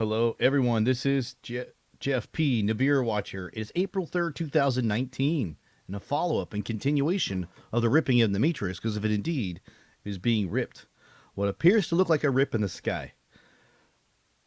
Hello, everyone. This is Jeff P. Nibiru Watcher. It's April 3rd, 2019, and a follow up and continuation of the ripping in the Matrix, because if it indeed is being ripped, what appears to look like a rip in the sky.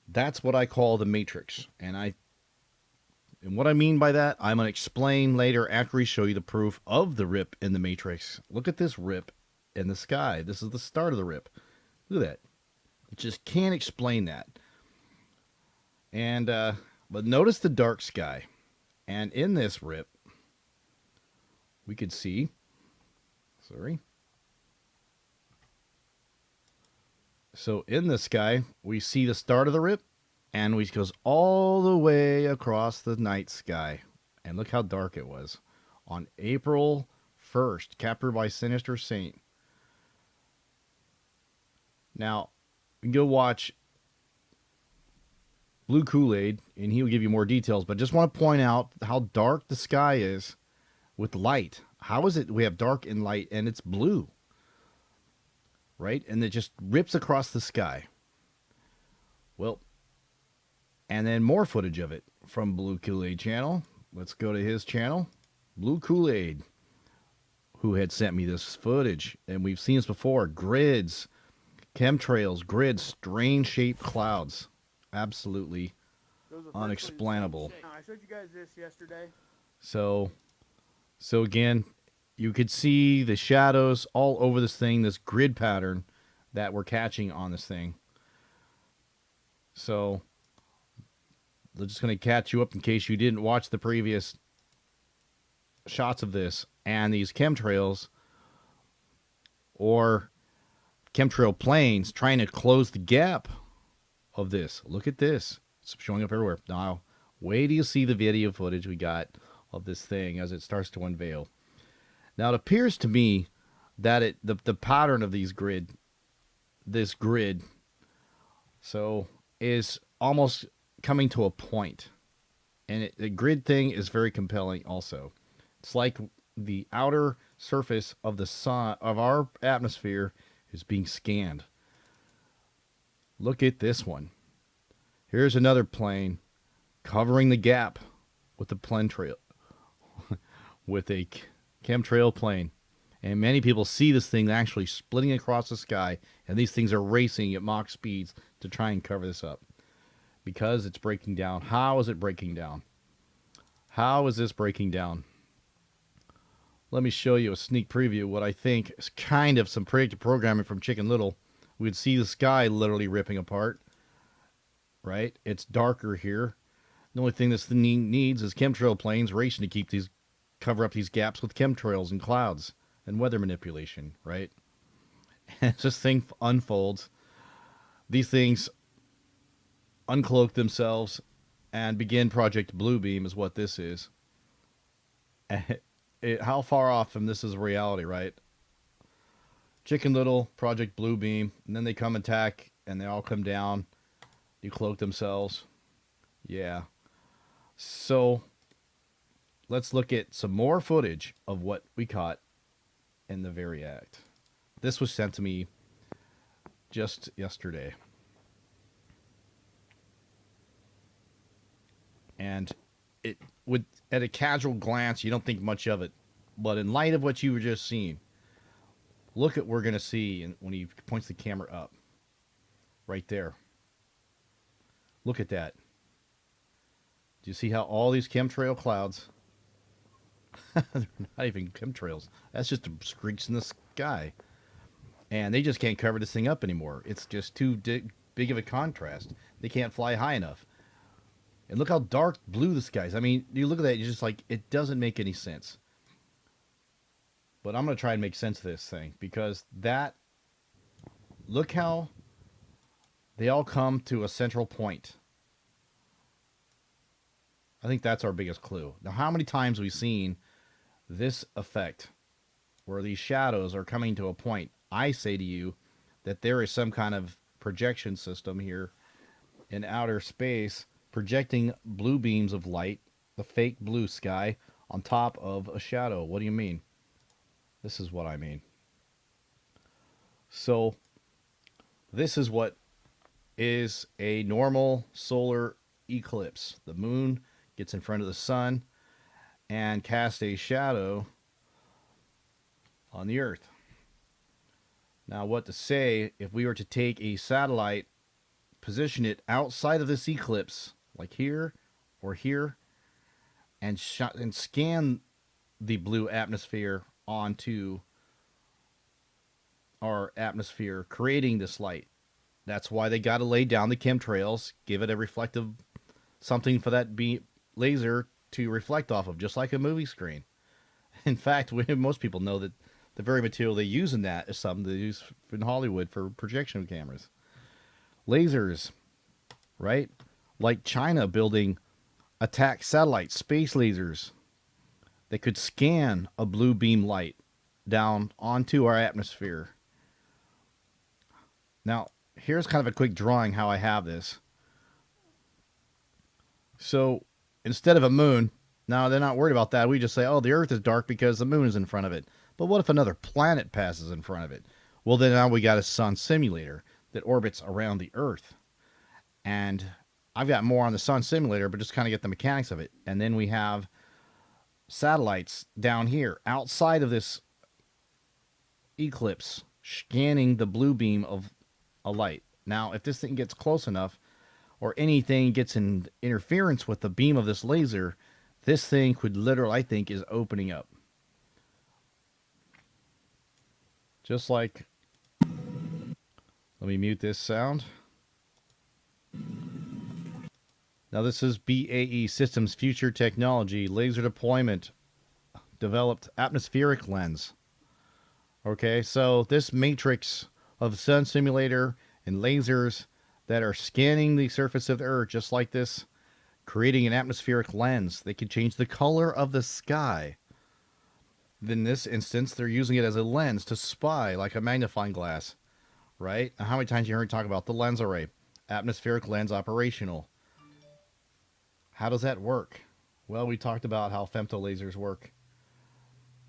That's what I call the Matrix. And what I mean by that, I'm going to explain later after we show you the proof of the rip in the Matrix. Look at this rip in the sky. This is the start of the rip. Look at that. I just can't explain that. And but notice the dark sky, and in this rip, we could see. Sorry. So in the sky, we see the start of the rip, and we goes all the way across the night sky, and look how dark it was on April 1st, captured by Sinister Saint. Now, you can go watch Blue Kool-Aid, and he'll give you more details, but just want to point out how dark the sky is with light. How is it we have dark and light, and it's blue, right? And it just rips across the sky. Well, and then more footage of it from Blue Kool-Aid channel. Let's go to his channel, Blue Kool-Aid, who had sent me this footage, and we've seen this before. Grids, chemtrails, grids, strange shaped clouds. Absolutely unexplainable. I showed you guys this yesterday. So again, you could see the shadows all over this thing, this grid pattern that we're catching on this thing. So they're just going to catch you up in case you didn't watch the previous shots of this. And these chemtrails or chemtrail planes trying to close the gap of this. Look at this. It's showing up everywhere. Now, wait till you see the video footage we got of this thing as it starts to unveil. Now, it appears to me that the pattern of this grid, so is almost coming to a point. And the grid thing is very compelling also. It's like the outer surface of the sun, of our atmosphere, is being scanned. Look at this one. Here's another plane covering the gap with the trail, with a chemtrail plane. And many people see this thing actually splitting across the sky, and these things are racing at Mach speeds to try and cover this up because it's breaking down. How is it breaking down? How is this breaking down? Let me show you a sneak preview. What I think is kind of some predictive programming from Chicken Little. We'd see the sky literally ripping apart, right? It's darker here. The only thing this thing needs is chemtrail planes racing to cover up these gaps with chemtrails and clouds and weather manipulation, right? And as this thing unfolds, these things uncloak themselves and begin Project Bluebeam is what this is. How far off from this is reality, right? Chicken Little, Project Bluebeam, and then they come attack, and they all come down, decloak themselves. Yeah. So, let's look at some more footage of what we caught in the very act. This was sent to me just yesterday. And it would, at a casual glance, you don't think much of it. But in light of what you were just seeing, look at what we're going to see when he points the camera up. Right there. Look at that. Do you see how all these chemtrail clouds, they're not even chemtrails. That's just streaks in the sky. And they just can't cover this thing up anymore. It's just too big of a contrast. They can't fly high enough. And look how dark blue the sky is. I mean, you look at that, you're just like, it doesn't make any sense. But I'm going to try and make sense of this thing, because look how they all come to a central point. I think that's our biggest clue. Now, how many times have we seen this effect where these shadows are coming to a point? I say to you that there is some kind of projection system here in outer space projecting blue beams of light, the fake blue sky, on top of a shadow. What do you mean? This is what I mean. So, this is what is a normal solar eclipse. The moon gets in front of the sun and casts a shadow on the earth. Now, what to say if we were to take a satellite, position it outside of this eclipse, like here or here, and scan the blue atmosphere onto our atmosphere, creating this light. That's why they got to lay down the chemtrails, give it a reflective something for that laser to reflect off of, just like a movie screen. In fact, most people know that the very material they use in that is something they use in Hollywood for projection cameras. Lasers, right? Like China building attack satellites, space lasers that could scan a blue beam light down onto our atmosphere. Now, here's kind of a quick drawing how I have this. So, instead of a moon, now they're not worried about that. We just say, oh, the Earth is dark because the moon is in front of it. But what if another planet passes in front of it? Well, then now we got a sun simulator that orbits around the Earth. And I've got more on the sun simulator, but just kind of get the mechanics of it. And then we have satellites down here outside of this eclipse scanning the blue beam of a light. Now, if this thing gets close enough or anything gets in interference with the beam of this laser, this thing could literally, I think, is opening up. Just like, let me mute this sound. Now this is BAE Systems Future Technology Laser Deployment Developed Atmospheric Lens. Okay, so this matrix of sun simulator and lasers that are scanning the surface of the Earth just like this, creating an atmospheric lens. They can change the color of the sky. In this instance, they're using it as a lens to spy, like a magnifying glass, right? Now, how many times you heard me talk about the lens array? Atmospheric lens operational. How does that work? Well, we talked about how femtolasers work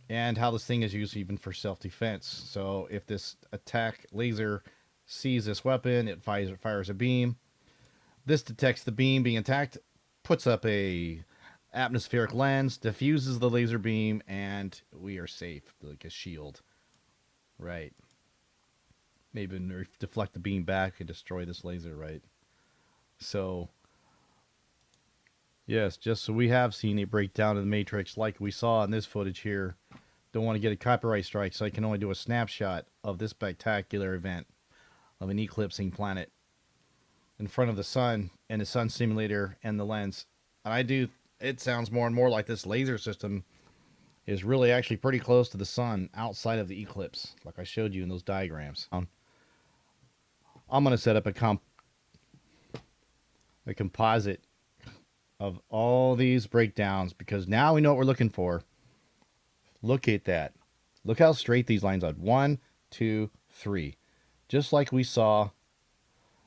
and how this thing is used even for self-defense. So if this attack laser sees this weapon, it fires a beam. This detects the beam being attacked, puts up a atmospheric lens, diffuses the laser beam, and we are safe, like a shield. Right. Maybe deflect the beam back and destroy this laser, right? So, yes, just so we have seen a breakdown of the matrix like we saw in this footage here. Don't want to get a copyright strike, so I can only do a snapshot of this spectacular event of an eclipsing planet in front of the sun and the sun simulator and the lens. And it sounds more and more like this laser system is really actually pretty close to the sun outside of the eclipse, like I showed you in those diagrams. I'm going to set up a composite of all these breakdowns because now we know what we're looking for. Look at that. Look how straight these lines are. 1, 2, 3. Just like we saw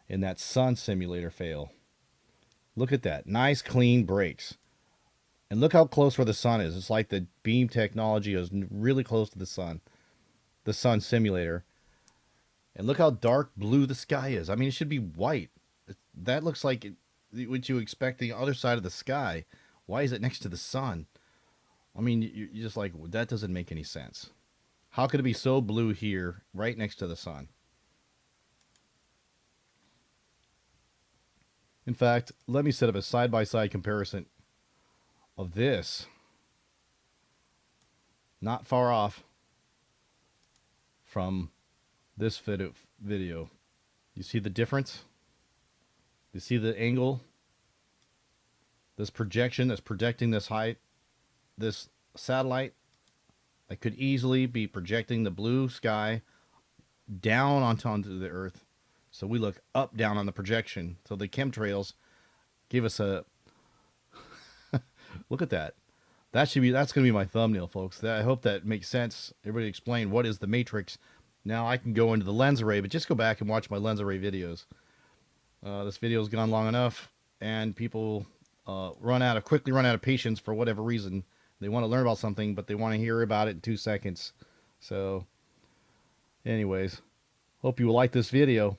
in that sun simulator fail. Look at that. Nice clean breaks. And look how close where the sun is. It's like the beam technology is really close to the sun simulator. And look how dark blue the sky is. I mean, it should be white. That looks like what you expect the other side of the sky. Why is it next to the sun? I mean, you're just like, that doesn't make any sense. How could it be so blue here, right next to the sun? In fact, let me set up a side-by-side comparison of this. Not far off from this video. You see the difference? You see the angle? This projection that's projecting this height? This satellite that could easily be projecting the blue sky down onto the Earth. So we look up down on the projection. So the chemtrails give us a look at that. That's going to be my thumbnail, folks. I hope that makes sense. Everybody explain what is the matrix. Now I can go into the lens array, but just go back and watch my lens array videos. This video's gone long enough, and people quickly run out of patience for whatever reason. They want to learn about something, but they want to hear about it in 2 seconds. So, anyways, hope you will like this video.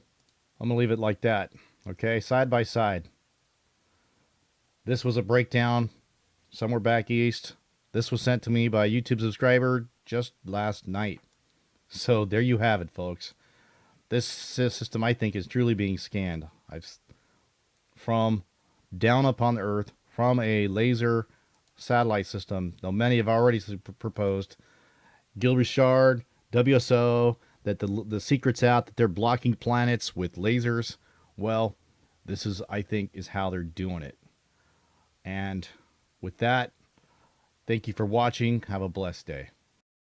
I'm going to leave it like that. Okay, side by side. This was a breakdown somewhere back east. This was sent to me by a YouTube subscriber just last night. So there you have it, folks. This system, I think, is truly being scanned. From down upon the Earth, from a laser satellite system, though many have already proposed, Gill Richard, WSO, that the secret's out that they're blocking planets with lasers. Well, this is, I think, is how they're doing it. And with that, thank you for watching. Have a blessed day.